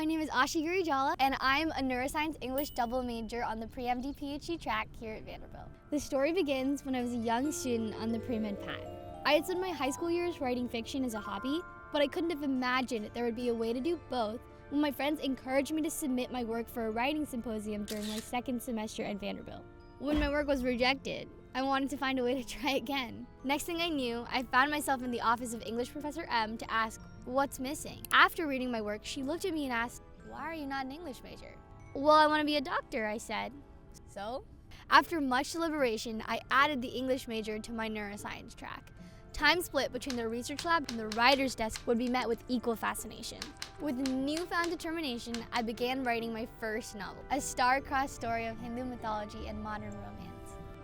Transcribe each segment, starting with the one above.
my name is Aashi Gurijala, and I'm a neuroscience English double major on the pre-MD PhD track here at Vanderbilt. The story begins when I was a young student on the pre-med path. I had spent my high school years writing fiction as a hobby, but I couldn't have imagined there would be a way to do both when my friends encouraged me to submit my work for a writing symposium during my second semester at Vanderbilt. When my work was rejected, I wanted to find a way to try again. Next thing I knew, I found myself in the office of English Professor M to ask, what's missing? After reading my work, she looked at me and asked, why are you not an English major? Well, I want to be a doctor, I said. So? After much deliberation, I added the English major to my neuroscience track. Time split between the research lab and the writer's desk would be met with equal fascination. With newfound determination, I began writing my first novel, a star-crossed story of Hindu mythology and modern romance.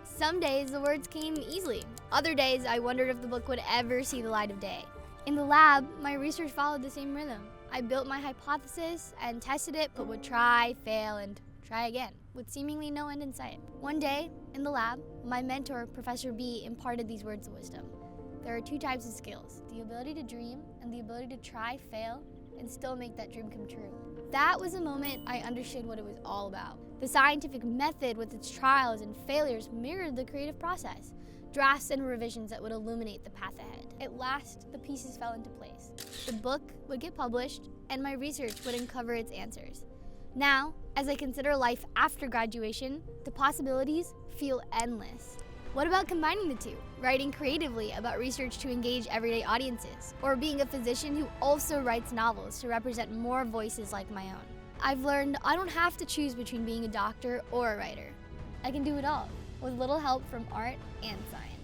Some days the words came easily. Other days I wondered if the book would ever see the light of day. In the lab, my research followed the same rhythm. I built my hypothesis and tested it, but would try, fail, and try again, with seemingly no end in sight. One day, in the lab, my mentor, Professor B, imparted these words of wisdom. There are two types of skills, the ability to dream and the ability to try, fail, and still make that dream come true. That was the moment I understood what it was all about. The scientific method with its trials and failures mirrored the creative process, drafts and revisions that would illuminate the path ahead. At last, the pieces fell into place. The book would get published, and my research would uncover its answers. Now, as I consider life after graduation, the possibilities feel endless. What about combining the two? Writing creatively about research to engage everyday audiences, or being a physician who also writes novels to represent more voices like my own. I've learned I don't have to choose between being a doctor or a writer. I can do it all, with little help from art and science.